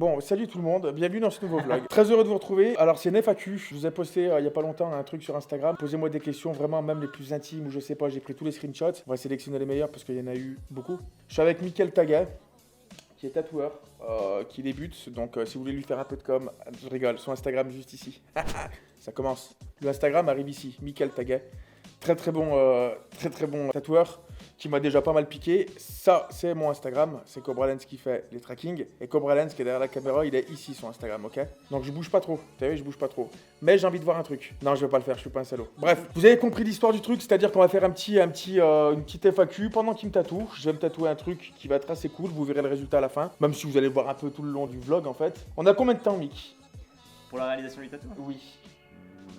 Bon, salut tout le monde, bienvenue dans ce nouveau vlog. Très heureux de vous retrouver. Alors c'est une FAQ, je vous ai posté il y a pas longtemps un truc sur Instagram. Posez-moi des questions vraiment même les plus intimes ou je sais pas, j'ai pris tous les screenshots. On va sélectionner les meilleurs parce qu'il y en a eu beaucoup. Je suis avec Mickaël Taguet, qui est tatoueur, qui débute. Donc si vous voulez lui faire un peu de com, je rigole, son Instagram est juste ici. Ça commence. Le Instagram arrive ici, Mickaël Taguet. Très très bon tatoueur qui m'a déjà pas mal piqué. Ça, c'est mon Instagram. C'est Cobra Lens qui fait les trackings. Et Cobra Lens qui est derrière la caméra, il est ici son Instagram, ok? Donc je bouge pas trop. T'as vu, je bouge pas trop. Mais j'ai envie de voir un truc. Non, je vais pas le faire, je suis pas un salaud. Bref, vous avez compris l'histoire du truc, c'est-à-dire qu'on va faire une petite FAQ pendant qu'il me tatoue. Je vais me tatouer un truc qui va être assez cool. Vous verrez le résultat à la fin. Même si vous allez voir un peu tout le long du vlog en fait. On a combien de temps, Mick? Pour la réalisation du tatou? Oui.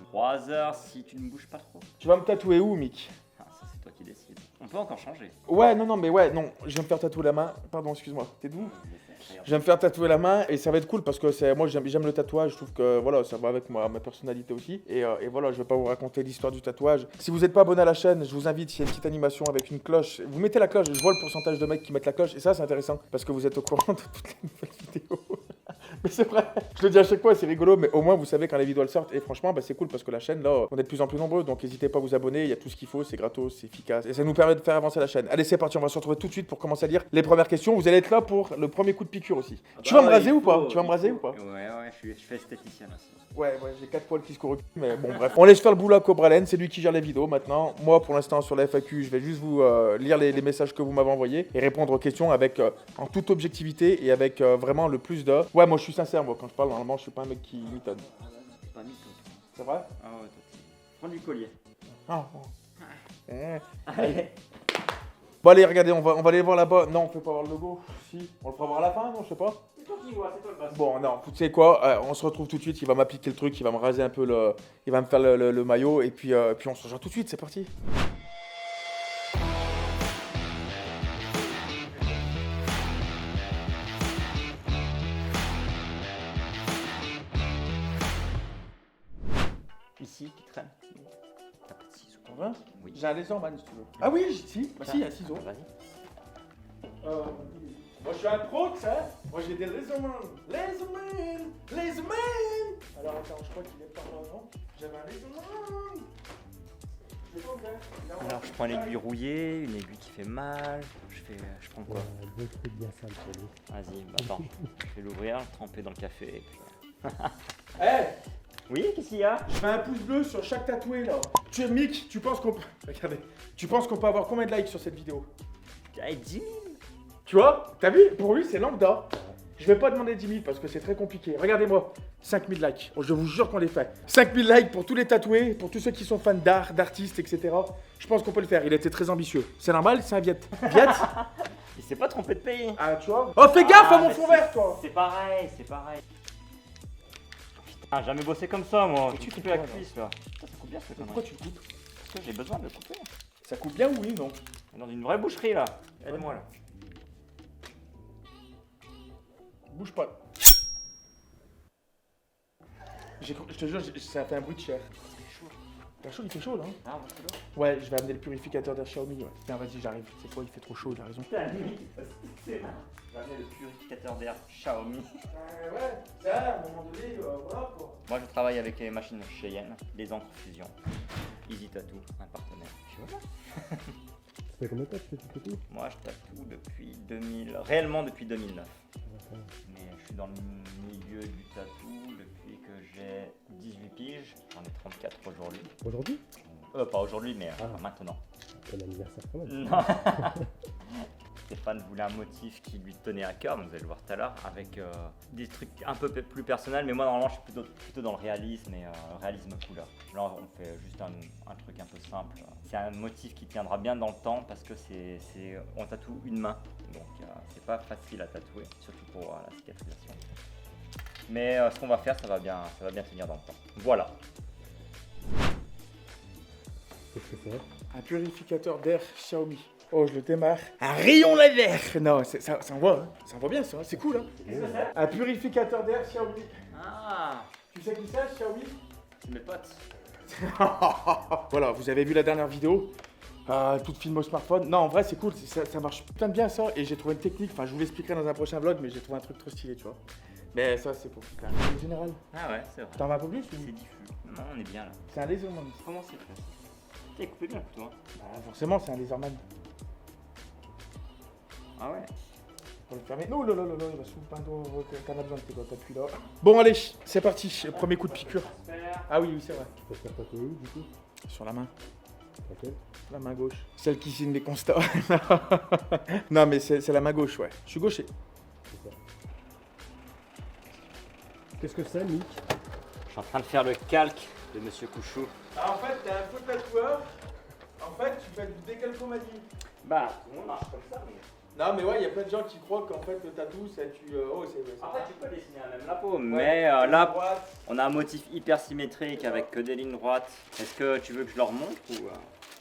3 heures si tu ne bouges pas trop. Tu vas me tatouer où, Mick? Ah, ça c'est toi qui décides. On peut encore changer. Ouais, non, je vais me faire tatouer la main. Pardon, excuse-moi, t'es d'où? Je vais me faire tatouer la main et ça va être cool parce que moi j'aime le tatouage, je trouve que voilà, ça va avec ma personnalité aussi. Et voilà, je vais pas vous raconter l'histoire du tatouage. Si vous n'êtes pas abonné à la chaîne, je vous invite, il y a une petite animation avec une cloche. Vous mettez la cloche, je vois le pourcentage de mecs qui mettent la cloche et ça c'est intéressant parce que vous êtes au courant de toutes les nouvelles vidéos. Mais c'est vrai, je le dis à chaque fois, c'est rigolo, mais au moins vous savez quand les vidéos elles sortent. Et franchement, c'est cool parce que la chaîne là, on est de plus en plus nombreux, donc n'hésitez pas à vous abonner, il y a tout ce qu'il faut, c'est gratos, c'est efficace. Et ça nous permet de faire avancer la chaîne. Allez, c'est parti, on va se retrouver tout de suite pour commencer à lire les premières questions. Vous allez être là pour le premier coup de piqûre aussi. Tu vas me raser ou pas? Tu vas me raser ou pas? Ouais, je fais esthéticienne aussi. Ouais, j'ai 4 poils qui se corrupent, mais bon, bref. On laisse faire le boulot à Cobra Lens, c'est lui qui gère les vidéos maintenant. Moi, pour l'instant, sur la FAQ, je vais juste vous lire les messages que vous m'avez envoyés et répondre aux questions avec en toute objectivité et avec vraiment le plus de. Ouais, moi, je suis sincère, moi, quand je parle, normalement, je suis pas un mec qui mitonne. Pas mytho. C'est vrai? Ah ouais, toi. Prends du collier. Ah, oh. Allez. Bon, allez, regardez, on va aller voir là-bas. Non, on peut pas voir le logo. Si, on le fera voir à la fin, non, je sais pas. C'est toi qui vois, c'est toi le boss. Bon, non, tu sais quoi, on se retrouve tout de suite, il va m'appliquer le truc, il va me raser un peu il va me faire le maillot, et puis on se rejoint tout de suite, c'est parti. Ici, qui traîne. T'as pas de ciseaux. En vrai? Oui. J'ai un laserman si tu veux. Ah oui, si, bah si, il y a un ciseau. Vas-y. Moi je suis un pro, tu sais. Moi j'ai des laserman. Laserman. Alors attends, je crois qu'il est par là, non? J'avais un laserman. C'est pas vrai. Alors je prends l'aiguille rouillée, une aiguille qui fait mal. Je prends quoi? Deux trucs bien sales pour lui. Vas-y, bah attends. Je vais l'ouvrir, le tremper dans le café. Et puis... Eh, Oui, qu'est-ce qu'il y a? je fais un pouce bleu sur chaque tatoué là. Tu es Mick, tu penses qu'on peut. Regardez. Tu penses qu'on peut avoir combien de likes sur cette vidéo? Allez, 10 000. Tu vois? T'as vu? Pour lui, c'est lambda. Je vais pas demander 10 000 parce que c'est très compliqué. Regardez-moi, 5 000 likes. Je vous jure qu'on les fait. 5 000 likes pour tous les tatoués, pour tous ceux qui sont fans d'art, d'artistes, etc. Je pense qu'on peut le faire. Il était très ambitieux. C'est normal, c'est un Viet. Viet? Il s'est pas trompé de pays. Ah, tu vois? Oh, fais gaffe à mon mais fond c'est- vert, toi! C'est pareil, c'est pareil. Putain, jamais bossé comme ça, moi. Mais Je tu coupe coupes la pas, cuisse, là. Putain, ça coupe bien, ce Pourquoi tu le coupes? Parce que j'ai besoin de le couper. Ça coupe bien ou oui, non? Dans une vraie boucherie, là. Aide-moi, là. Bouge pas. Je te jure, ça fait un bruit de chair. Il fait chaud, il fait chaud là. Hein. Ah, parce que là. Ouais, je vais amener le purificateur d'air Xiaomi. Ouais. Tiens, vas-y, j'arrive. C'est quoi, il fait trop chaud, il a raison. Putain, lui, c'est là. Je vais amener le purificateur d'air Xiaomi. Ouais, ça, à un moment donné, voilà quoi. Moi, je travaille avec les machines Cheyenne, les encres fusion. Easy Tattoo, un partenaire. Tu vois? Ça fait combien de temps que tu fais tout? Moi, je tatoue depuis 2000, réellement depuis 2009. Mais je suis dans le milieu du tatou depuis que j'ai 18 piges. J'en ai 34 aujourd'hui. Aujourd'hui? Pas aujourd'hui, mais Ah. maintenant. Ton anniversaire quand même. Non. Stéphane voulait un motif qui lui tenait à cœur, donc vous allez le voir tout à l'heure, avec des trucs un peu plus personnels, mais moi normalement je suis plutôt dans le réalisme et réalisme couleur. Là on fait juste un truc un peu simple. C'est un motif qui tiendra bien dans le temps parce que on tatoue une main, donc c'est pas facile à tatouer, surtout pour la cicatrisation. Mais ce qu'on va faire, ça va bien tenir dans le temps. Voilà. Qu'est-ce que c'est? Un purificateur d'air Xiaomi. Oh, je le démarre. Un rayon laser. Non, ça envoie, hein. Ça envoie bien, ça. C'est cool, hein. Qu'est-ce que c'est? Un purificateur d'air Xiaomi. Ah, Tu sais qui c'est, Xiaomi? c'est mes potes. Voilà, vous avez vu la dernière vidéo. Toute film au smartphone. Non, en vrai, c'est cool. Ça marche putain de bien, ça. Et j'ai trouvé une technique. Enfin, je vous l'expliquerai dans un prochain vlog, mais j'ai trouvé un truc trop stylé, tu vois. Mais ça, c'est pour plus en général. Ah ouais, c'est vrai. T'en vas un peu plus C'est diffus. Non, on est bien là. C'est un laserman. Comment c'est fait? T'as coupé bien le couteau. Hein. Bah, forcément, c'est un laserman. Ah ouais. Pour le fermer. Non, il va sous le pain d'eau. T'en as besoin de tes doigts, t'appuies là. Bon, allez, c'est parti. Premier coup de piqûre. Ah oui, c'est vrai. Tu vas te faire tatouer où, du coup? Sur la main. Laquelle? La main gauche. Celle qui signe les constats. Non, mais c'est la main gauche, ouais. Je suis gaucher. C'est ça. Qu'est-ce que c'est, Mick? Je suis en train de faire le calque de Monsieur Couchou. En fait, t'es un faux tatoueur. En fait, tu fais du décalcomagie. Bah, tout le monde marche comme ça, mais. Non, mais ouais, il y a plein de gens qui croient qu'en fait, le tatou, c'est tu. Oh, c'est. Après, tu peux dessiner à même la peau, mais là, on a un motif hyper symétrique avec que des lignes droites. Est-ce que tu veux que je leur montre ou.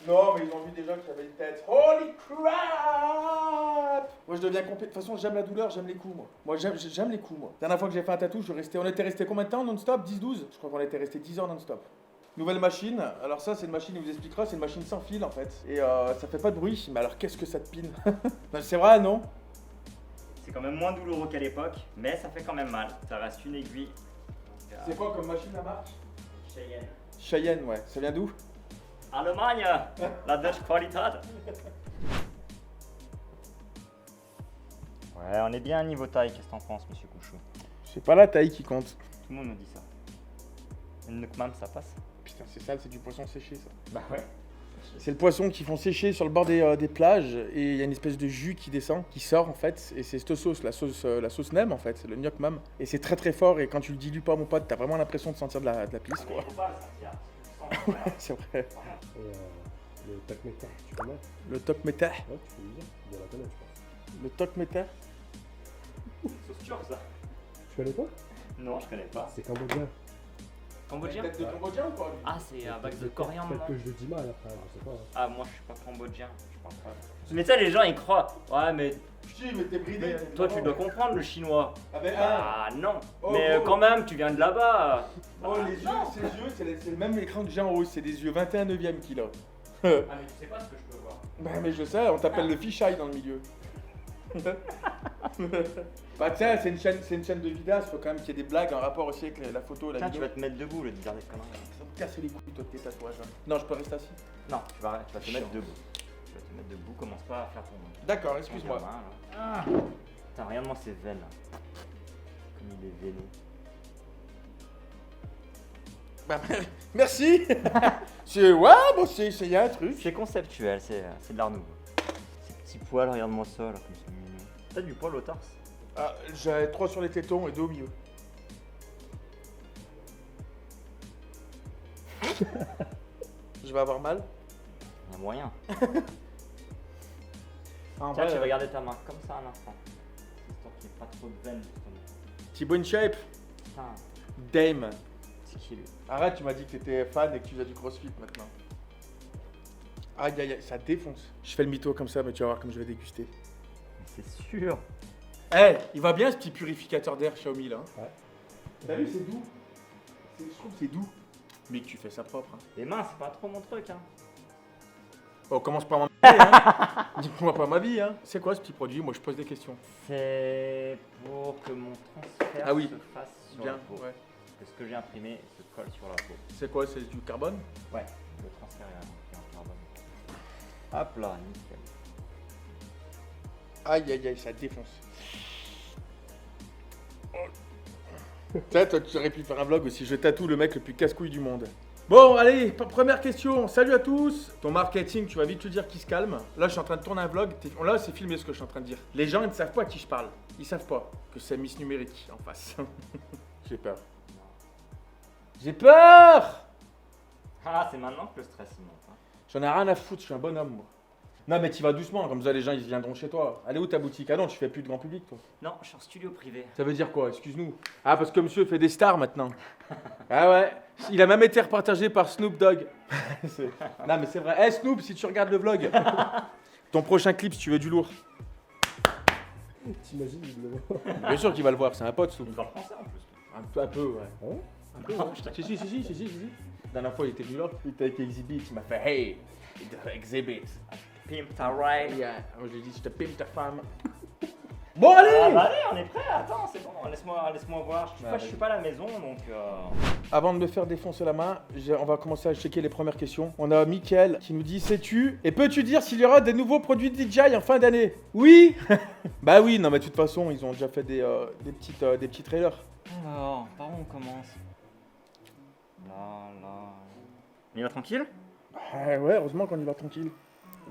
Non, mais ils ont vu déjà que j'avais une tête. Holy crap! Moi, je deviens complet. De toute façon, j'aime la douleur, j'aime les coups, moi. Moi, j'aime les coups, moi. La dernière fois que j'ai fait un tatou, on était resté combien de temps non-stop? 10-12? Je crois qu'on était resté 10 ans non-stop. Nouvelle machine. Alors ça, c'est une machine, il vous expliquera, c'est une machine sans fil, en fait. Et ça fait pas de bruit. Mais alors, qu'est-ce que ça te pine? C'est vrai, non? C'est quand même moins douloureux qu'à l'époque, mais ça fait quand même mal. Ça reste une aiguille. C'est quoi comme machine, la marque? Cheyenne. Cheyenne, ouais. Ça vient d'où? Allemagne, la Dutch Qualität. Ouais, on est bien niveau taille, qu'est-ce que t'en penses, Monsieur Couchou? C'est pas la taille qui compte. Tout le monde me dit ça. Une Nukmam, ça passe? Putain, c'est sale, c'est du poisson séché, ça. Bah ouais. C'est le poisson qu'ils font sécher sur le bord des plages et il y a une espèce de jus qui descend, qui sort en fait. Et c'est cette sauce, la sauce nem en fait, c'est le gnoc mam. Et c'est très très fort et quand tu le dilues pas, mon pote, t'as vraiment l'impression de sentir de la pisse quoi. Faut pas le sentir. C'est vrai. Et le takmeta, tu connais? Le toc méta. Ouais, tu peux lui dire, tu dois la connaître, je pense. Le toc méta. Sauce turque, ça? Tu connais pas? Non, je connais pas. C'est cambodgien. Cambodgien? Tête de cambodgien ou pas lui? Ah, c'est à base de coriandre. Peut-être que je le dis mal après, je sais pas. Hein. Ah, moi je suis pas cambodgien, je parle pas. Mais ça, les gens ils croient. Ouais, mais Si, mais t'es bridé. toi tu dois comprendre le chinois. Ah ben Ah non. Oh, Mais oh. quand même, tu viens de là-bas. Oh les yeux, ces yeux, c'est le même écran que j'ai en haut, c'est des yeux 21/9 qu'il a. Ah, mais tu sais pas ce que je peux voir. Bah mais je sais, on t'appelle le fisheye dans le milieu. Bah tiens, c'est une chaîne de vidéastes, faut quand même qu'il y ait des blagues en rapport aussi avec la photo et la Tiens, tu vidéo. vas te mettre debout, le dire des conneries. Ça me casse les couilles toi de tes tatouages. Hein. Non, je peux rester assis. Non, tu vas te mettre debout. Tu vas te mettre debout, commence pas à faire ton. D'accord, excuse-moi. ton gamin, là. Putain, regarde-moi ses veines. Là. Comme il est veiné. Bah, merci. C'est ouais, bon c'est y a un truc. C'est conceptuel, c'est de l'art nouveau. Ces petits poils, regarde-moi ça, là, comme c'est mignon. T'as du poil au torse? Ah, j'ai 3 sur les tétons et 2 au milieu. Je vais avoir mal. Il y a moyen. En Tiens, vrai, tu vas garder ta main comme ça un instant. Histoire qu'il n'y ait pas trop de veines, justement. Thibaut in shape. Putain, Dame. c'est qui lui? Arrête, tu m'as dit que t'étais fan et que tu faisais du crossfit maintenant. Aïe aïe aïe, ça défonce. Je fais le mytho comme ça, mais tu vas voir comme je vais déguster. C'est sûr. Eh, il va bien ce petit purificateur d'air Xiaomi là. Ouais. T'as vu, c'est doux. Je trouve que c'est doux. Mais que tu fais ça propre. Hein. Les mains, c'est pas trop mon truc, hein. Oh, commence pas à m'embêter, hein. Dis-moi pas ma vie, hein. C'est quoi ce petit produit? Moi, je pose des questions. C'est pour que mon transfert Ah oui. se fasse sur Bien, la peau. ouais. Que ce que j'ai imprimé se colle sur la peau. C'est quoi? C'est du carbone? Ouais, le transfert est en carbone. Hop là, nickel. Aïe aïe aïe, ça défonce. Tu sais, toi, tu aurais pu faire un vlog aussi. Je tatoue le mec le plus casse-couille du monde. Bon, allez, première question. Salut à tous. Ton marketing, tu vas vite te dire qu'il se calme. Là, je suis en train de tourner un vlog. Là, c'est filmé ce que je suis en train de dire. Les gens, ils ne savent pas à qui je parle. Ils savent pas que c'est Miss Numérique en face. J'ai peur. J'ai peur. Ah, c'est maintenant que le stress il monte. Hein. J'en ai rien à foutre, je suis un bonhomme, moi. Non, mais tu vas doucement, comme ça les gens ils viendront chez toi. Elle est où ta boutique? Ah non, tu fais plus de grand public, toi. Non, je suis en studio privé. Ça veut dire quoi? Excuse-nous. Ah, parce que monsieur fait des stars maintenant. Ah ouais. Il a même été repartagé par Snoop Dogg. Non, mais c'est vrai. Eh Snoop, si tu regardes le vlog, ton prochain clip, si tu veux du lourd. T'imagines, il le voit. Bien sûr qu'il va le voir, c'est un pote, Snoop. Il parle français en plus. Un peu, ouais. Ah ouais? Un peu, ouais. Si. La dernière fois, il était venu là. Il était avec Exhibit. Il m'a fait hey, Exhibit. Pimp ta ride. Yeah. Moi, je lui ai dit, je te pime ta femme. Bon, allez! Ah bah allez, on est prêt. Attends, c'est bon. laisse-moi voir. Je suis pas à la maison, donc... Avant de me faire défoncer la main, on va commencer à checker les premières questions. On a Mickaël qui nous dit: sais-tu et peux-tu dire s'il y aura des nouveaux produits DJI en fin d'année? Oui. Bah oui, non mais de toute façon, ils ont déjà fait des petits trailers. Alors, par où on commence? Là... Il va tranquille? Ouais, heureusement qu'on y va tranquille.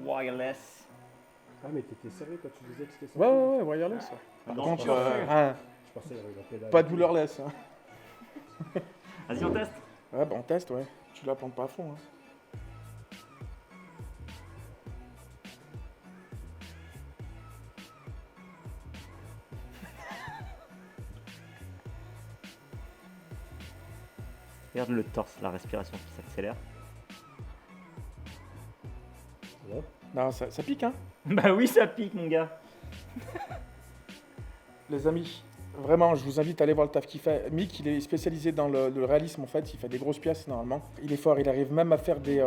Wireless. Ah, mais t'étais sérieux quand tu disais que c'était ça? Ouais, wireless. Ouais. Par Donc, contre, tu refais. Je pensais avec la pédale. pas de douleur-less. Hein. Vas-y, on teste. Ouais, bah on teste, ouais. Tu la plantes pas à fond. Hein. Regarde le torse, la respiration qui s'accélère. Ouais. Non, ça pique, hein. Bah oui, ça pique, mon gars. Les amis, vraiment, je vous invite à aller voir le taf qu'il fait. Mick, il est spécialisé dans le réalisme, en fait. Il fait des grosses pièces, normalement. Il est fort, il arrive même à faire des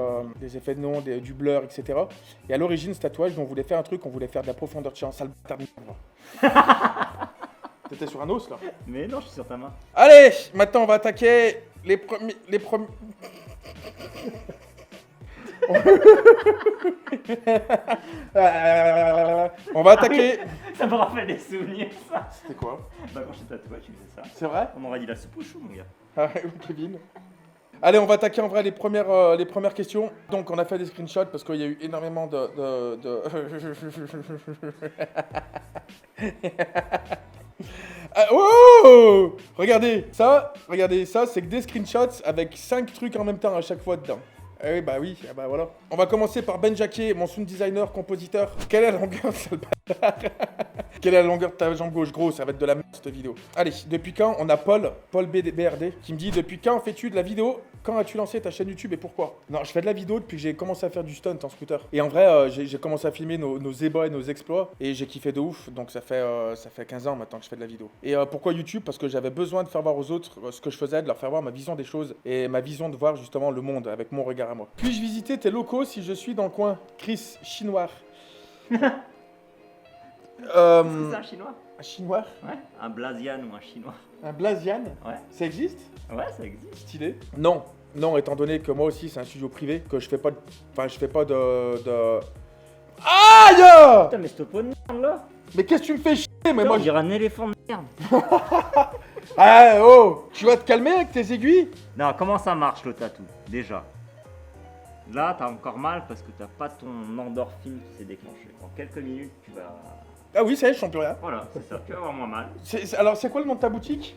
effets de nom, du blur, etc. Et à l'origine, ce tatouage, on voulait faire un truc, on voulait faire de la profondeur de champ. Sale bâtard de merde. T'étais sur un os, là. Mais non, je suis sur ta main. Allez, maintenant, on va attaquer les premiers... On va attaquer... Ça me rappelle des souvenirs, ça. C'était quoi? Bah, quand j'étais tatoué, tu faisais ça. C'est vrai? On aurait dit la soupe au chou, mon gars. Ah, Kevin. Allez, on va attaquer en vrai les premières questions. Donc, on a fait des screenshots parce qu'il y a eu énormément de... Ah, oh, regardez, ça, c'est que des screenshots avec 5 trucs en même temps à chaque fois dedans. Eh oui, bah oui, ah bah voilà. On va commencer par Ben Jacquet, mon sound designer, compositeur. Quelle est la longueur de sale bâtard? Quelle est la longueur de ta jambe gauche? Gros, ça va être de la merde cette vidéo. Allez, depuis quand? On a Paul BRD, qui me dit: depuis quand fais-tu de la vidéo? Quand as-tu lancé ta chaîne YouTube et pourquoi? Non, je fais de la vidéo depuis que j'ai commencé à faire du stunt en scooter. Et en vrai, j'ai commencé à filmer nos ébats et nos exploits. Et j'ai kiffé de ouf. Donc ça fait 15 ans maintenant que je fais de la vidéo. Et pourquoi YouTube? Parce que j'avais besoin de faire voir aux autres ce que je faisais, de leur faire voir ma vision des choses. Et ma vision de voir justement le monde avec mon regard à moi. Puis-je visiter tes locaux si je suis dans le coin? Chris, chinois. C'est un chinois? Un chinois? Ouais. Un Blasian ou un chinois? Un Blasian? Ouais. Ça existe? Ouais, ça existe. Stylé. Non, étant donné que moi aussi c'est un studio privé, que je fais pas de... Enfin, je fais pas de... Aïe! Putain, mais ce topo de merde là! Mais qu'est-ce que tu me fais chier? Mais Putain, moi on dirait un éléphant de merde! Ah oh! Tu vas te calmer avec tes aiguilles? Non, comment ça marche le tatou? Déjà. Là, t'as encore mal parce que t'as pas ton endorphine qui s'est déclenché. En quelques minutes, tu vas... Ah oui, ça y est, je sens plus rien. Voilà, c'est ça, tu vas avoir moins mal. Alors, c'est quoi le nom de ta boutique?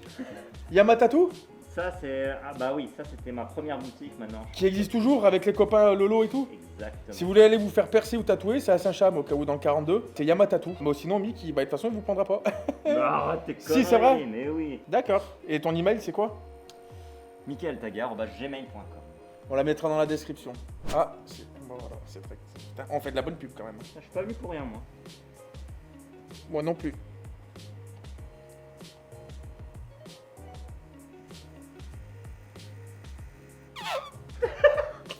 Yamatatou? Ça, c'est... Ah bah oui, ça c'était ma première boutique maintenant. Qui existe toujours avec les copains Lolo et tout? Exactement. Si vous voulez aller vous faire percer ou tatouer, c'est à Saint-Cham, au cas où dans le 42. C'est Yamatatou. Mais sinon, Mick, bah, de toute façon, il vous prendra pas. Bah, arrête tes conneries, Si, c'est vrai. mais oui. D'accord. Et ton email, c'est quoi? michaeltagar@gmail.com. On la mettra dans la description. Ah, bon, voilà, c'est vrai. Putain, on fait de la bonne pub quand même. Je suis pas venu pour rien, moi. Moi non plus.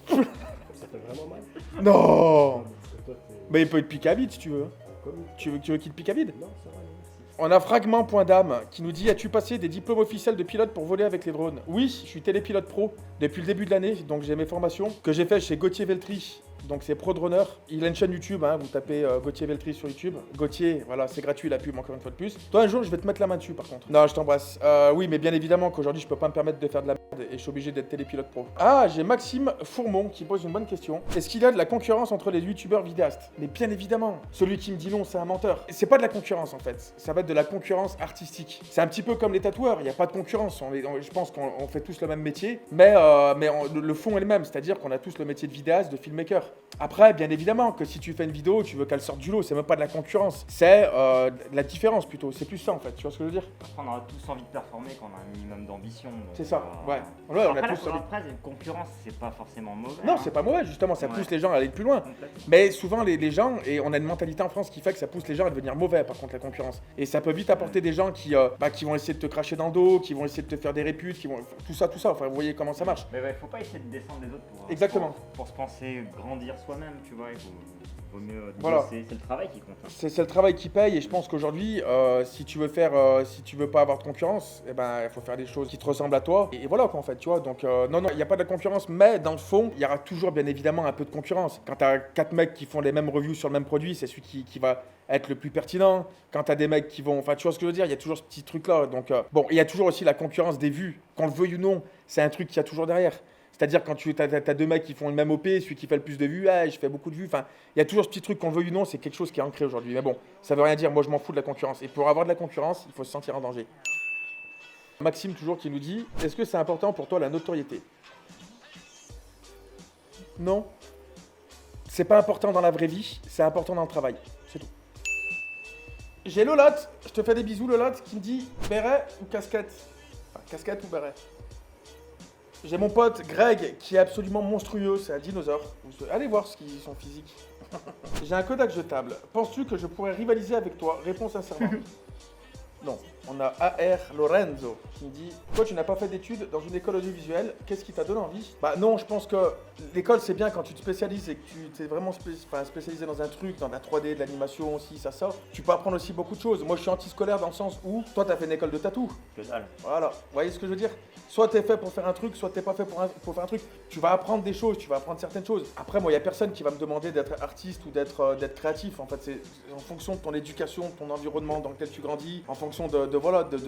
Ça fait vraiment mal. Non. Parce que toi, t'es. Mais il peut te piquer à vide si tu veux. Comme. Tu veux qu'il te pique à vide? Non, ça va, merci. On a Fragment.dame qui nous dit: as-tu passé des diplômes officiels de pilote pour voler avec les drones? Oui, je suis télépilote pro depuis le début de l'année, donc j'ai mes formations que j'ai fait chez Gauthier Veltri. Donc c'est ProDroner. Il a une chaîne YouTube, hein, vous tapez Gauthier Veltri sur YouTube. Gauthier, voilà, c'est gratuit la pub encore une fois de plus. Toi un jour je vais te mettre la main dessus par contre. Non, je t'embrasse. Oui, mais bien évidemment qu'aujourd'hui je peux pas me permettre de faire de la merde et je suis obligé d'être télépilote pro. Ah, j'ai Maxime Fourmont qui pose une bonne question. Est-ce qu'il y a de la concurrence entre les youtubeurs vidéastes? Mais bien évidemment. Celui qui me dit non, c'est un menteur. C'est pas de la concurrence en fait. Ça va être de la concurrence artistique. C'est un petit peu comme les tatoueurs. Il n'y a pas de concurrence. Je pense qu'on fait tous le même métier, mais le fond est le même. C'est-à-dire qu'on a tous le métier de vidéaste, de filmmaker. Après, bien évidemment que si tu fais une vidéo, tu veux qu'elle sorte du lot. C'est même pas de la concurrence. C'est de la différence plutôt. C'est plus ça en fait. Tu vois ce que je veux dire? Après, on aura tous envie de performer quand on a un minimum d'ambition. donc, C'est ça. Ouais. Ouais, on a Après, tous envie. après, une concurrence, c'est pas forcément mauvais. Non, hein. c'est pas mauvais, justement, ça Ouais. pousse les gens à aller plus loin. Complètement. Mais souvent, les gens, et on a une mentalité en France qui fait que ça pousse les gens à devenir mauvais, par contre, la concurrence. Et ça peut vite apporter des gens qui vont essayer de te cracher dans le dos, qui vont essayer de te faire des réputes, qui vont. Tout ça. Enfin, vous voyez comment ça marche. Mais ouais, faut pas essayer de descendre les autres pour, Exactement. pour se penser grandir soi-même, tu vois. Il faut vaut mieux Voilà. bosser, c'est le travail qui compte. Hein. C'est le travail qui paye et je pense qu'aujourd'hui, si tu veux pas avoir de concurrence, eh ben, il faut faire des choses qui te ressemblent à toi. Et voilà quoi en fait, tu vois. Donc non, il n'y a pas de concurrence, mais dans le fond, il y aura toujours bien évidemment un peu de concurrence. Quand tu as 4 mecs qui font les mêmes reviews sur le même produit, c'est celui qui va être le plus pertinent. Quand tu as des mecs qui vont... Enfin, tu vois ce que je veux dire, il y a toujours ce petit truc-là. Donc bon, il y a toujours aussi la concurrence des vues. Qu'on le veuille ou non, c'est un truc qu'il y a toujours derrière. C'est-à-dire quand tu as 2 mecs qui font le même OP, celui qui fait le plus de vues, je fais beaucoup de vues. Enfin, il y a toujours ce petit truc qu'on le veuille ou non, c'est quelque chose qui est ancré aujourd'hui. Mais bon, ça veut rien dire, moi je m'en fous de la concurrence. Et pour avoir de la concurrence, il faut se sentir en danger. Maxime toujours qui nous dit, est-ce que c'est important pour toi la notoriété? Non. C'est pas important dans la vraie vie, c'est important dans le travail. C'est tout. J'ai Lolotte, je te fais des bisous Lolotte, qui me dit béret ou casquette? Enfin, casquette ou béret? J'ai mon pote Greg qui est absolument monstrueux, c'est un dinosaure. Allez voir ce qu'ils sont physiques. J'ai un Kodak jetable. Penses-tu que je pourrais rivaliser avec toi? Réponse sincèrement. Non. On a AR Lorenzo qui me dit toi tu n'as pas fait d'études dans une école audiovisuelle, qu'est-ce qui t'a donné envie? Bah non, je pense que l'école c'est bien quand tu te spécialises et que tu t'es vraiment spécialisé dans un truc, dans la 3D, de l'animation aussi, ça sort. Tu peux apprendre aussi beaucoup de choses. Moi je suis anti-scolaire dans le sens où toi t'as fait une école de tatou. Que dalle. Voilà, vous voyez ce que je veux dire? Soit t'es fait pour faire un truc, soit t'es pas fait pour faire un truc. Tu vas apprendre des choses, tu vas apprendre certaines choses. Après moi il y a personne qui va me demander d'être artiste ou d'être créatif. En fait c'est en fonction de ton éducation, de ton environnement dans lequel tu grandis, en fonction de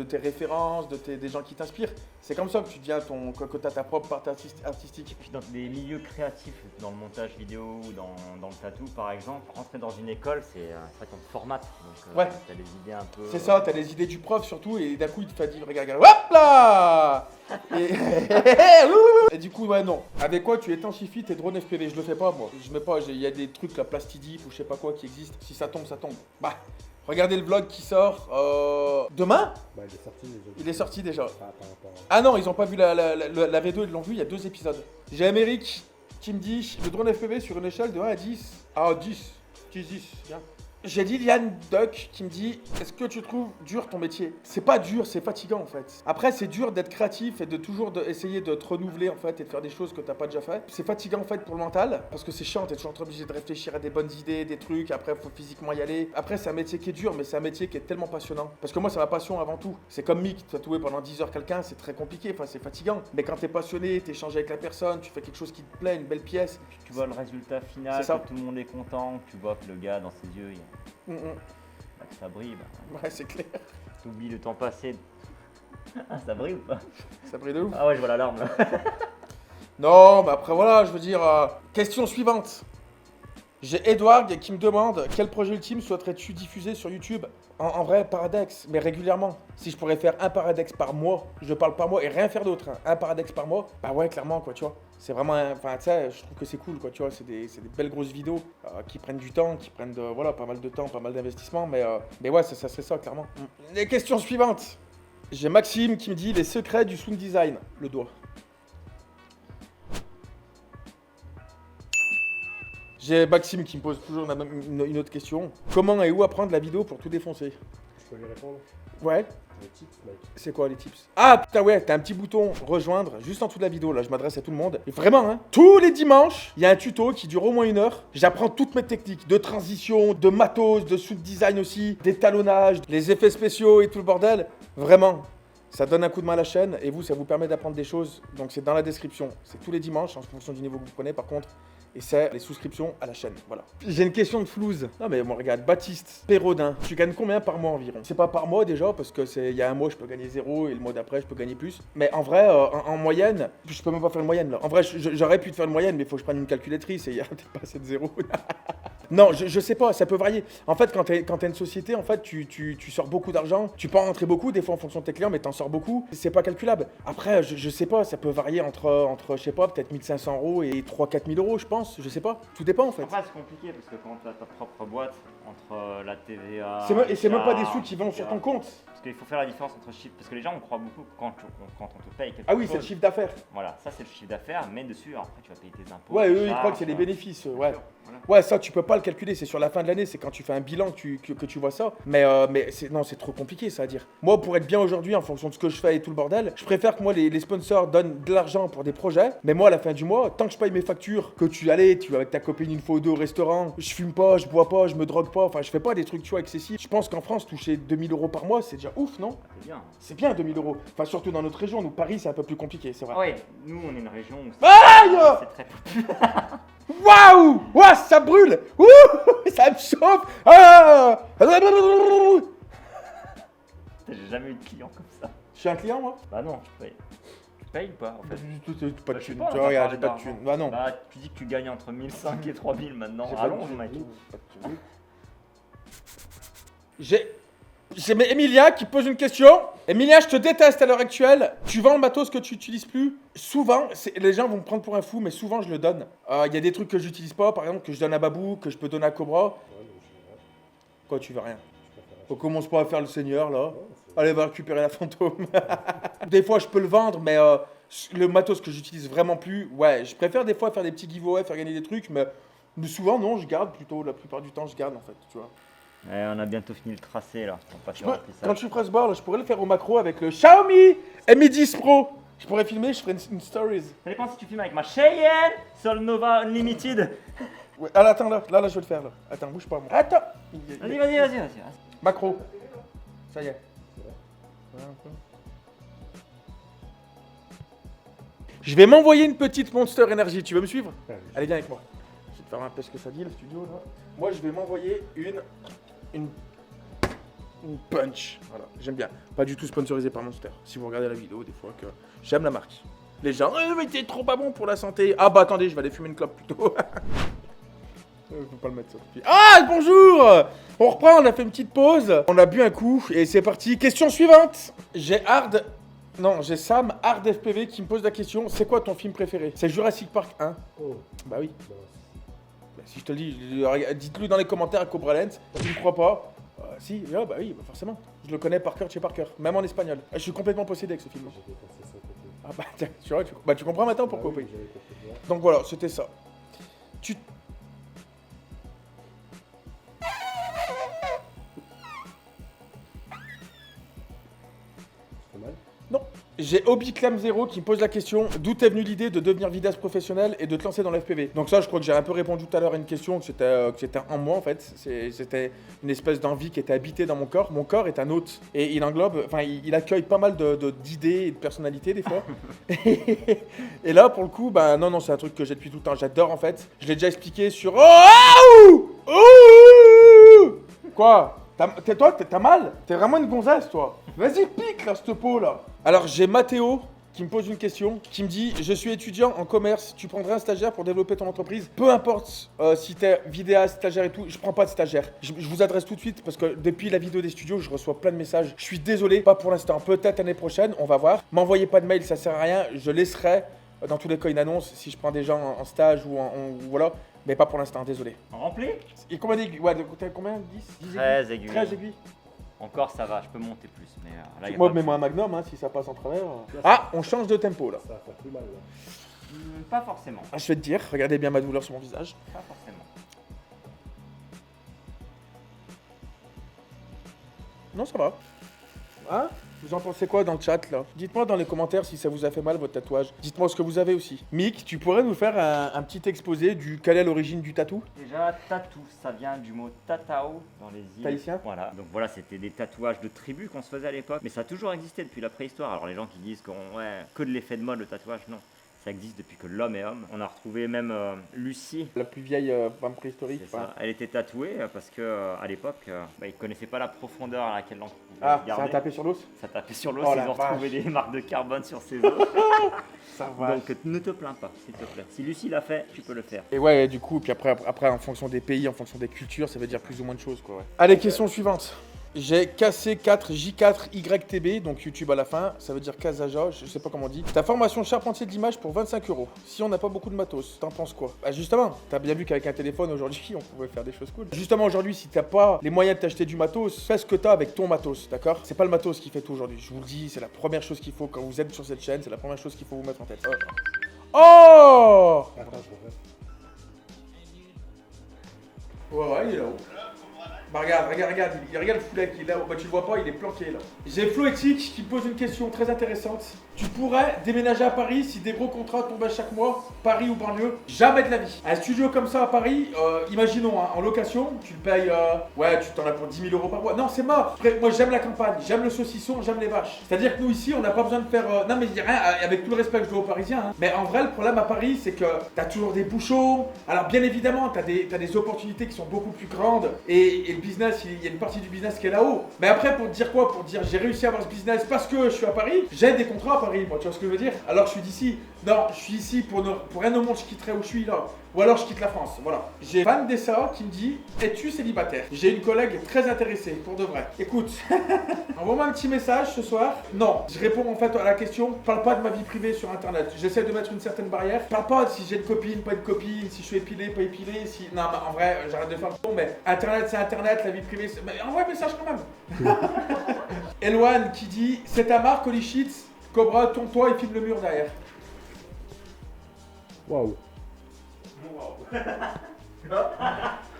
tes références, des gens qui t'inspirent. C'est comme ça que tu deviens que tu as ta propre part artistique. Et puis dans des milieux créatifs, dans le montage vidéo ou dans le tatou par exemple, rentrer dans une école, c'est ça qu'on te formate. Donc Ouais. t'as des idées un peu. C'est ça, t'as les idées du prof surtout, et d'un coup il te fait dire regarde, hop là et du coup, ouais, non. Avec quoi tu intensifies tes drones FPV? Je le fais pas moi. Je mets pas, il y a des trucs, la plastidip ou je sais pas quoi qui existent. Si ça tombe, ça tombe. Bah, regardez le vlog qui sort demain. Bah, il est sorti déjà. Il est sorti déjà. Par rapport à... Ah non, ils ont pas vu la V2, ils l'ont vu, il y a 2 épisodes. J'ai Amérique qui me dit le drone FPV sur une échelle de 1 à 10. Ah, 10. 10, bien. J'ai dit Liane Duck qui me dit est-ce que tu trouves dur ton métier? C'est pas dur, c'est fatigant en fait. Après c'est dur d'être créatif et de toujours essayer de te renouveler en fait et de faire des choses que t'as pas déjà fait. C'est fatigant en fait pour le mental parce que c'est chiant, t'es toujours obligé de réfléchir à des bonnes idées, des trucs, après faut physiquement y aller. Après c'est un métier qui est dur mais c'est un métier qui est tellement passionnant. Parce que moi c'est ma passion avant tout. C'est comme Mick, tatouer pendant 10 heures quelqu'un c'est très compliqué, enfin c'est fatigant. Mais quand t'es passionné, t'échanges avec la personne, tu fais quelque chose qui te plaît, une belle pièce. Puis tu vois le résultat final, C'est ça. que tout le monde est content, que tu vois que le gars dans ses yeux, que ça brille, Ouais c'est clair, t'oublies le temps passé. Ah ça brille ou pas? ça brille de ouf. Ah ouais je vois l'alarme là. Non, mais après voilà, je veux dire, question suivante. J'ai Edward qui me demande quel projet ultime souhaiterais-tu diffuser sur YouTube? En vrai, Paradex, mais régulièrement. Si je pourrais faire un Paradex par mois, je parle par mois et rien faire d'autre, hein, un Paradex par mois, bah ouais, clairement, quoi, tu vois. C'est vraiment, enfin, tu sais, je trouve que c'est cool, quoi, tu vois. C'est des belles grosses vidéos qui prennent du temps, qui prennent voilà, pas mal de temps, pas mal d'investissement, mais ouais, ça serait ça, clairement. Les questions suivantes. J'ai Maxime qui me dit les secrets du sound design, le doigt. J'ai Maxime qui me pose toujours une autre question. Comment et où apprendre la vidéo pour tout défoncer? Je peux lui répondre? Ouais. Les tips, mec. C'est quoi les tips? Ah putain ouais, t'as un petit bouton rejoindre juste en dessous de la vidéo, là je m'adresse à tout le monde. Et vraiment hein, tous les dimanches, il y a un tuto qui dure au moins 1 heure. J'apprends toutes mes techniques de transition, de matos, de sound design aussi, d'étalonnage, les effets spéciaux et tout le bordel. Vraiment, ça donne un coup de main à la chaîne et vous, ça vous permet d'apprendre des choses. Donc c'est dans la description. C'est tous les dimanches en fonction du niveau que vous prenez par contre. Et c'est les souscriptions à la chaîne, voilà. J'ai une question de flouze. Non mais moi regarde, Baptiste, Pérodin, tu gagnes combien par mois environ? C'est pas par mois déjà, parce que il y a un mois je peux gagner 0 et le mois d'après je peux gagner plus. Mais en vrai, en moyenne, je peux même pas faire une moyenne là. En vrai, j'aurais pu te faire une moyenne, mais il faut que je prenne une calculatrice et il y a peut-être pas assez de 0. Non, je sais pas, ça peut varier. En fait, quand t'as une société, en fait, tu sors beaucoup d'argent, tu peux en rentrer beaucoup, des fois en fonction de tes clients, mais t'en sors beaucoup, c'est pas calculable. Après, je sais pas, ça peut varier entre je sais pas, peut-être 1 500 € et 3 000 à 4 000 €, je pense, je sais pas. Tout dépend en fait. Après c'est compliqué parce que quand tu as ta propre boîte, entre la TVA. Et c'est même pas des sous charges, qui vont sur etc. ton compte. Parce qu'il faut faire la différence entre chiffre. Parce que les gens, on croit beaucoup quand on te paye quelque Ah oui, chose. c'est le chiffre d'affaires. Voilà, ça c'est le chiffre d'affaires, mais dessus, après tu vas payer tes impôts. Ouais, tes eux, ils croient charges, que c'est les bénéfices. Ouais. Voilà. Ouais, ça, tu peux pas le calculer. C'est sur la fin de l'année. C'est quand tu fais un bilan que tu vois ça. Mais non, c'est trop compliqué, ça à dire. Moi, pour être bien aujourd'hui, en fonction de ce que je fais et tout le bordel, je préfère que moi, les sponsors donnent de l'argent pour des projets. Mais moi, à la fin du mois, tant que je paye mes factures, que tu vas avec ta copine une fois ou deux au restaurant, je fume pas, je bois pas, je me drogue pas. Enfin, je fais pas des trucs, tu vois, excessifs. Je pense qu'en France, toucher 2000 € par mois, c'est déjà ouf, non? C'est bien. C'est bien 2000 €. Enfin, surtout dans notre région. Nous, Paris, c'est un peu plus compliqué, c'est vrai. Ah ouais, nous on est une région où Aïe! c'est très populaire. Waouh! Ouah, ça brûle! Ouh! Ça me chauffe! Ah! J'ai jamais eu de client comme ça. Je suis un client, moi? Bah non, tu payes. Tu payes ou pas en fait? Pas de Bah, je sais thune. pas, Tu on vois, a regarde, parlé j'ai pas de d'argent. thune. Bah non. Bah tu dis que tu gagnes entre 1500 et 3000 maintenant. J'ai pas de Allons thune, mec. pas de thune. J'ai Emilia qui pose une question. Emilia, je te déteste à l'heure actuelle. Tu vends le matos que tu utilises plus. Souvent, les gens vont me prendre pour un fou, mais souvent je le donne. Il y a des trucs que j'utilise pas, par exemple, que je donne à Babou, que je peux donner à Cobra. Ouais, mais je sais Quoi, tu veux rien? pas. Je préfère On commence pas à faire le seigneur là. acheter. Ouais, Allez, va récupérer la fantôme. Des fois, je peux le vendre, mais le matos que j'utilise vraiment plus, ouais, je préfère des fois faire des petits giveaways, faire gagner des trucs, mais souvent, non, je garde plutôt. La plupart du temps, je garde en fait, tu vois. Ouais, on a bientôt fini le tracé là. On passe Je sur peux- le remplissage. quand je ferai ce bar, là, je pourrais le faire au macro avec le Xiaomi Mi 10 Pro. Je pourrais filmer, je ferais une stories. Ça dépend si tu filmes avec ma Cheyenne Sol Nova Unlimited. Ouais, ah, là, attends, là, je vais le faire là. Attends, bouge pas, moi. Attends. Vas-y. Macro. Ça y est. Voilà, un peu. Je vais m'envoyer une petite Monster Energy. Tu veux me suivre? Ouais, Allez, viens avec moi. Je vais te faire un peu ce que ça dit, le studio, là. Moi, je vais m'envoyer une punch. Voilà, j'aime bien. Pas du tout sponsorisé par Monster. Si vous regardez la vidéo, des fois, que j'aime la marque. Les gens, mais t'es trop pas bon pour la santé. Ah bah attendez, je vais aller fumer une clope plutôt. Je peux pas le mettre ça. Ah, bonjour! On reprend, on a fait une petite pause. On a bu un coup et c'est parti. Question suivante. J'ai Sam, Hard FPV qui me pose la question. C'est quoi ton film préféré? C'est Jurassic Park 1. Oh, Bah oui. bah, Bah, si je te le dis, dites-le dans les commentaires à Cobra Lens. Tu me crois pas? Si, bah oui, bah forcément. Je le connais par cœur de chez par cœur, même en espagnol. Je suis complètement possédé avec ce film. j'ai dépensé ça côté. Ah bah tiens, tu vois, tu comprends maintenant pourquoi, oui. J'avais compris bien. Donc voilà, c'était ça. Tu... C'est mal. Non. J'ai Obi-Clam0 qui me pose la question d'où t'es venue l'idée de devenir vidéaste professionnel et de te lancer dans l'FPV. Donc ça, je crois que j'ai un peu répondu tout à l'heure à une question que c'était en moi en fait. C'était une espèce d'envie qui était habitée dans mon corps. Mon corps est un hôte et il englobe, enfin il accueille pas mal d'idées et de personnalités des fois. Et là pour le coup, ben non, c'est un truc que j'ai depuis tout le temps. J'adore en fait. Je l'ai déjà expliqué sur. Oh! Quoi? T'as mal? T'es vraiment une gonzesse, toi. Vas-y, pique, là, cette peau, là. Alors, j'ai Mathéo qui me pose une question, qui me dit « Je suis étudiant en commerce, tu prendrais un stagiaire pour développer ton entreprise ?» Peu importe si t'es vidéaste, stagiaire et tout, je prends pas de stagiaire. Je vous adresse tout de suite parce que depuis la vidéo des studios, je reçois plein de messages. Je suis désolé, pas pour l'instant, peut-être l'année prochaine, on va voir. M'envoyez pas de mail, ça sert à rien, je laisserai dans tous les cas une annonce si je prends des gens en stage ou voilà. Mais pas pour l'instant, désolé. Rempli? Et combien d'aiguilles? Ouais, t'as combien? 10 13 aiguilles. 13 aiguilles. Encore ça va, je peux monter plus. Mais là, y a Moi, pas- mets-moi un magnum hein, si ça passe en travers. Ah, on change de tempo là. Ça va faire plus mal là. Pas forcément. Ah, je vais te dire, regardez bien ma douleur sur mon visage. Pas forcément. Non, ça va. Hein? Vous en pensez quoi dans le chat là? Dites-moi dans les commentaires si ça vous a fait mal votre tatouage. Dites-moi ce que vous avez aussi. Mick, tu pourrais nous faire un petit exposé du quelle est l'origine du tatou? Déjà, tatou, ça vient du mot tatao dans les îles. Tahitien. Voilà, donc voilà, c'était des tatouages de tribus qu'on se faisait à l'époque, mais ça a toujours existé depuis la préhistoire. Alors les gens qui disent que de l'effet de mode le tatouage, non. Ça existe depuis que l'homme est homme. On a retrouvé même Lucie. La plus vieille femme préhistorique. C'est ça. Elle était tatouée parce que à l'époque, ils connaissaient pas la profondeur à laquelle l'on pouvait Ah, ça a garder. tapé sur l'os? Ça tapait sur l'os, Oh, ils la ont retrouvé vache. des marques de carbone sur ses os. Ça va. Donc ne te plains pas, s'il te plaît. Si Lucie l'a fait, tu peux le faire. Et ouais, du coup, puis après, en fonction des pays, en fonction des cultures, ça veut dire plus ou moins de choses, quoi. Ouais. Allez, question suivante. J'ai KC4J4YTB, donc YouTube à la fin, ça veut dire Kazaja, je sais pas comment on dit. Ta formation charpentier d'image pour 25 €. Si on n'a pas beaucoup de matos, t'en penses quoi? Bah justement, t'as bien vu qu'avec un téléphone aujourd'hui, on pouvait faire des choses cool. Justement aujourd'hui, si t'as pas les moyens de t'acheter du matos, fais ce que t'as avec ton matos, d'accord? C'est pas le matos qui fait tout aujourd'hui, je vous le dis, c'est la première chose qu'il faut quand vous êtes sur cette chaîne, c'est la première chose qu'il faut vous mettre en tête. Oh! Attends, je reviens. Ouais, il est là-haut. Bah regarde, il regarde le foulec, il est là-haut. Bah tu le vois pas, il est planqué là. J'ai Floetic qui pose une question très intéressante. Tu pourrais déménager à Paris si des gros contrats tombaient chaque mois, Paris ou banlieue? Jamais de la vie. Un studio comme ça à Paris, imaginons, hein, en location, tu le payes, ouais, tu t'en as pour 10 000 € par mois. Non, c'est mort. Après, moi j'aime la campagne, j'aime le saucisson, j'aime les vaches. C'est-à-dire que nous ici, on n'a pas besoin de faire... non mais il y a rien, avec tout le respect que je dois aux Parisiens, hein. Mais en vrai, le problème à Paris, c'est que t'as toujours des bouchons. Alors bien évidemment, t'as des opportunités qui sont beaucoup plus grandes. Et le business, il y a une partie du business qui est là-haut. Mais après, pour te dire quoi? Pour te dire j'ai réussi à avoir ce business parce que je suis à Paris, j'ai des contrats à Paris, moi, tu vois ce que je veux dire? Alors je suis d'ici. Non, je suis ici pour rien au monde, je quitterai où je suis là. Ou alors je quitte la France, voilà. J'ai Vanessa qui me dit, es-tu célibataire? J'ai une collègue très intéressée, pour de vrai. Écoute, envoie-moi un petit message ce soir. Non, je réponds en fait à la question, parle pas de ma vie privée sur internet. J'essaie de mettre une certaine barrière. Parle pas de si j'ai une copine, pas une copine, si je suis épilé, pas épilé, si... Non, mais en vrai, j'arrête de faire le ton, mais internet c'est internet, la vie privée c'est... Mais envoie un message quand même. Eloane qui dit, c'est ta marque Holy Shit, Cobra, tourne-toi et filme le mur derrière. Waouh.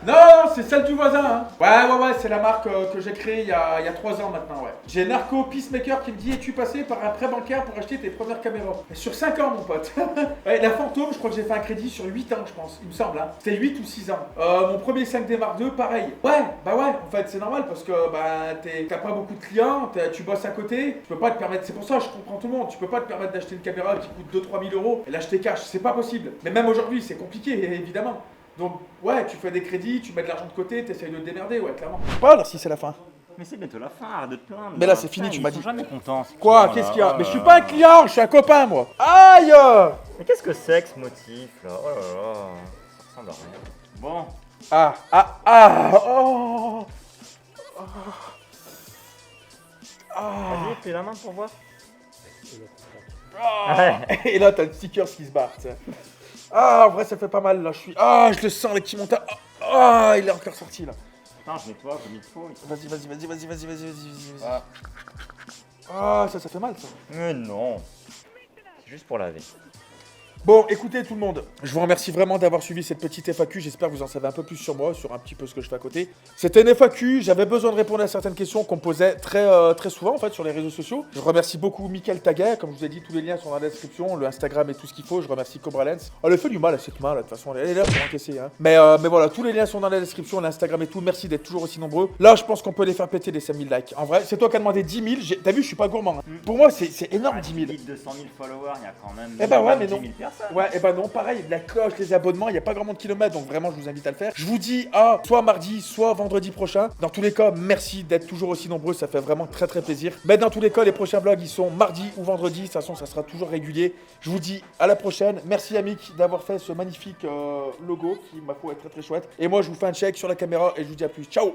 Non, c'est celle du voisin, hein. Ouais, c'est la marque que j'ai créée il y a 3 ans maintenant, ouais. J'ai Narco Peacemaker qui me dit, es-tu passé par un prêt bancaire pour acheter tes premières caméras? Sur 5 ans, mon pote. Ouais, la Fantôme, je crois que j'ai fait un crédit sur 8 ans, je pense, il me semble, hein. C'était 8 ou 6 ans. Mon premier 5D Mark II, pareil. Ouais, en fait, c'est normal parce que t'as pas beaucoup de clients, tu bosses à côté, tu peux pas te permettre, c'est pour ça que je comprends tout le monde, tu peux pas te permettre d'acheter une caméra qui coûte 2-3 000 € et l'acheter cash, c'est pas possible. Mais même aujourd'hui, c'est compliqué, évidemment. Donc, ouais, tu fais des crédits, tu mets de l'argent de côté, t'essayes de te démerder, ouais, clairement. Pas là, si c'est la fin. Mais c'est bientôt la fin, arrête de te plaindre. Mais là, c'est fini, tu m'as dit. Ils sont jamais contents. Quoi? Qu'est-ce qu'il y a? Mais je suis pas un client, je suis un copain, moi. Aïe! Mais qu'est-ce que c'est que ce motif là? Oh là là, ça ressemble à rien. Bon. Oh! Vas-y, fais la main pour voir. Et là, t'as le sticker qui se barre, tu sais. Ah, en vrai, ça fait pas mal, là, je suis... Ah, je le sens, le petit montage. Ah, il est encore sorti, là. Attends, je nettoie comme il faut. Vas-y. Ah, ça fait mal, ça. Mais non. C'est juste pour laver. Bon, écoutez tout le monde, je vous remercie vraiment d'avoir suivi cette petite FAQ, j'espère que vous en savez un peu plus sur moi, sur un petit peu ce que je fais à côté. C'était une FAQ, j'avais besoin de répondre à certaines questions qu'on me posait très souvent en fait sur les réseaux sociaux. Je remercie beaucoup Mickaël Taguet, comme je vous ai dit, tous les liens sont dans la description, le Instagram et tout ce qu'il faut, je remercie Cobra Lens. Oh, elle fait du mal à cette main là, de toute façon, elle est là pour encaisser, hein. Mais voilà, tous les liens sont dans la description, l'Instagram et tout, merci d'être toujours aussi nombreux. Là, je pense qu'on peut les faire péter les 5000 likes. En vrai, c'est toi qui as demandé 10 000, t'as vu, je suis pas gourmand. Hein. Pour moi, c'est énorme 10 000. 200 000 followers, il y a quand même 10 000 personnes. Ouais, et bah non, pareil, la cloche, les abonnements, il n'y a pas grand monde de kilomètres, donc vraiment, je vous invite à le faire. Je vous dis soit mardi, soit vendredi prochain. Dans tous les cas, merci d'être toujours aussi nombreux, ça fait vraiment très plaisir. Mais dans tous les cas, les prochains vlogs, ils sont mardi ou vendredi, de toute façon, ça sera toujours régulier. Je vous dis à la prochaine. Merci Amic d'avoir fait ce magnifique logo qui, ma foi, est très chouette. Et moi, je vous fais un check sur la caméra et je vous dis à plus. Ciao!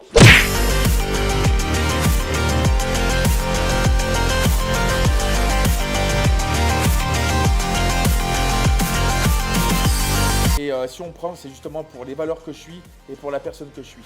Et si on prend, c'est justement pour les valeurs que je suis et pour la personne que je suis.